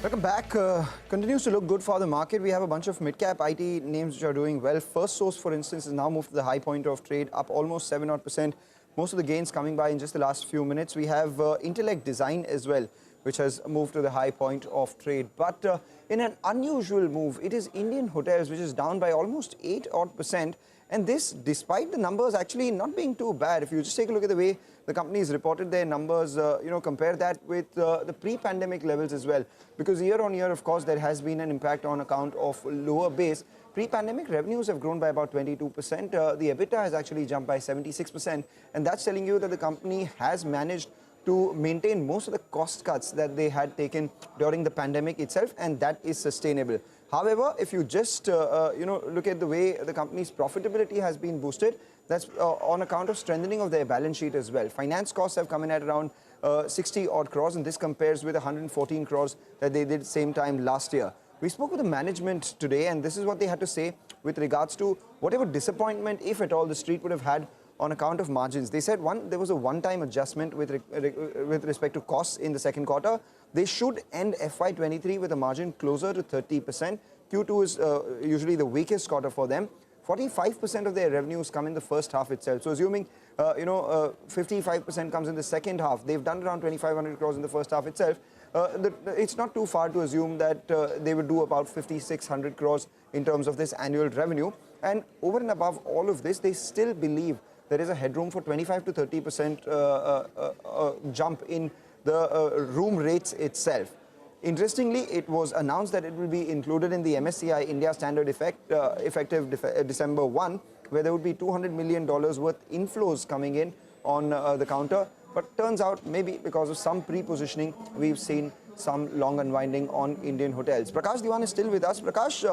Welcome back. Continues to look good for the market. We have a bunch of mid-cap IT names which are doing well. First Source, for instance, has now moved to the high point of trade, up almost 7%. Most of the gains coming by in just the last few minutes. We have Intellect Design as well, which has moved to the high point of trade. But in an unusual move, it is Indian Hotels, which is down by almost 8%. And this, despite the numbers actually not being too bad. If you just take a look at the way the companies reported their numbers, compare that with the pre-pandemic levels as well. Because year on year, of course, there has been an impact on account of lower base. Pre-pandemic revenues have grown by about 22%. The EBITDA has actually jumped by 76%. And that's telling you that the company has managed to maintain most of the cost cuts that they had taken during the pandemic itself, and that is sustainable. However, if you just look at the way the company's profitability has been boosted, that's on account of strengthening of their balance sheet as well. Finance costs have come in at around 60 odd crores, and this compares with 114 crores that they did same time last year. We spoke with the management today, and this is what they had to say with regards to whatever disappointment, if at all, the street would have had on account of margins. They said there was a one-time adjustment with respect to costs in the second quarter. They should end FY23 with a margin closer to 30%. Q2 is usually the weakest quarter for them. 45% of their revenues come in the first half itself. So assuming 55% comes in the second half, they've done around 2,500 crores in the first half itself. It's not too far to assume that they would do about 5,600 crores in terms of this annual revenue. And over and above all of this, they still believe there is a headroom for 25 to 30% jump in the room rates itself. Interestingly, it was announced that it will be included in the MSCI India Standard effective December 1, where there would be $200 million worth inflows coming in on the counter. But turns out, maybe because of some pre-positioning, we've seen some long unwinding on Indian Hotels. Prakash Diwan is still with us. Prakash,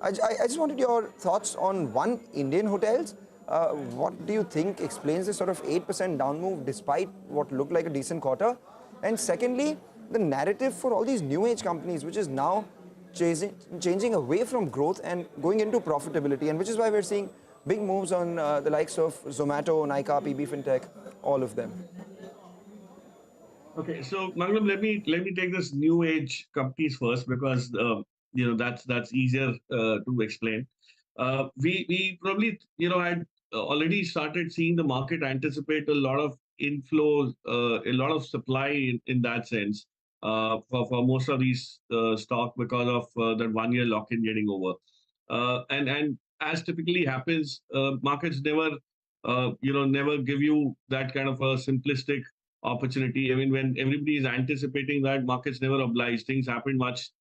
I just wanted your thoughts on one, Indian Hotels. What do you think explains this sort of 8% down move despite what looked like a decent quarter? And secondly, the narrative for all these new age companies, which is now changing away from growth and going into profitability, and which is why we're seeing big moves on the likes of Zomato, Nykaa, PB Fintech, all of them. Okay, so Mangalam, let me take this new age companies first because that's easier to explain. We probably had already started seeing the market anticipate a lot of inflows, a lot of supply in that sense for most of these stock because of that 1 year lock-in getting over. And as typically happens, markets never give you that kind of a simplistic opportunity. I mean, when everybody is anticipating that, markets never oblige. Things happen much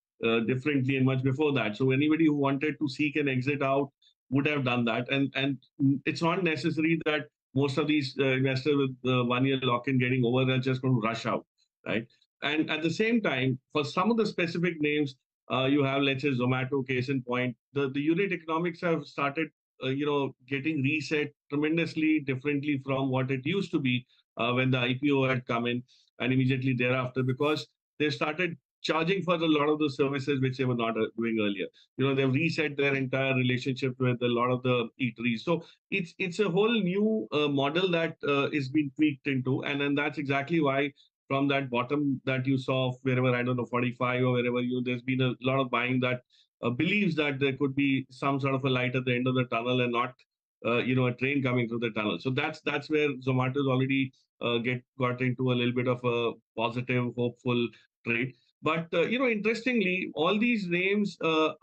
differently and much before that. So anybody who wanted to seek an exit out would have done that. And it's not necessary that most of these investors with 1 year lock-in getting over are just going to rush out, right? And at the same time, for some of the specific names, you have, let's say, Zomato, case in point, the unit economics have started, getting reset tremendously differently from what it used to be when the IPO had come in and immediately thereafter, because they started charging for a lot of the services which they were not doing earlier. They've reset their entire relationship with a lot of the eateries. So it's a whole new model that is being tweaked into, and then that's exactly why from that bottom that you saw wherever, I don't know, 45 or wherever there's been a lot of buying that believes that there could be some sort of a light at the end of the tunnel and not a train coming through the tunnel. So that's where Zomato's already got into a little bit of a positive, hopeful trade. But interestingly, all these names are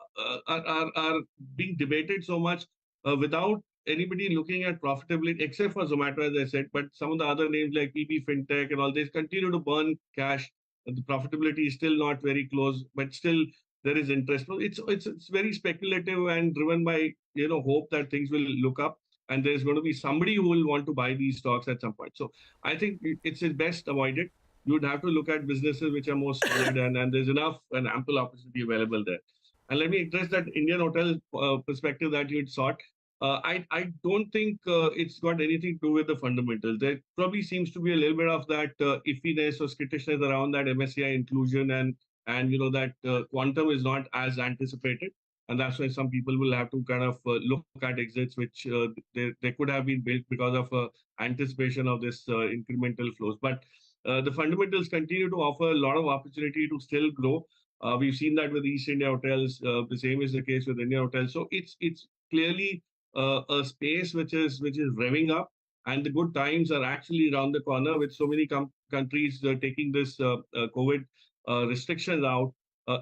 being debated so much without anybody looking at profitability, except for Zomato, as I said. But some of the other names like PB Fintech and all, they continue to burn cash. The profitability is still not very close, but still there is interest. So it's very speculative and driven by hope that things will look up, and there's going to be somebody who will want to buy these stocks at some point. So I think it's best avoided. You would have to look at businesses which are more solid, and there's enough and ample opportunity available there. And let me address that Indian hotel perspective that you had sought. I don't think it's got anything to do with the fundamentals. There probably seems to be a little bit of that iffiness or skittishness around that MSCI inclusion, and that quantum is not as anticipated. And that's why some people will have to kind of look at exits, which they could have been built because of anticipation of this incremental flows. But the fundamentals continue to offer a lot of opportunity to still grow. We've seen that with East India hotels. The same is the case with India hotels. So it's clearly a space which is revving up, and the good times are actually around the corner with so many countries taking this COVID restrictions out.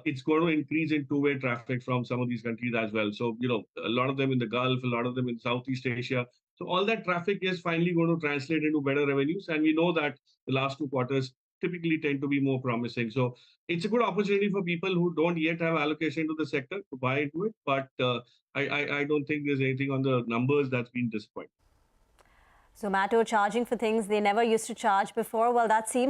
It's going to increase in two-way traffic from some of these countries as well. So, a lot of them in the Gulf, a lot of them in Southeast Asia. So all that traffic is finally going to translate into better revenues. And we know that the last 2 quarters typically tend to be more promising. So it's a good opportunity for people who don't yet have allocation to the sector to buy into it. But I don't think there's anything on the numbers that's been disappointing. Zomato charging for things they never used to charge before. Well, that seems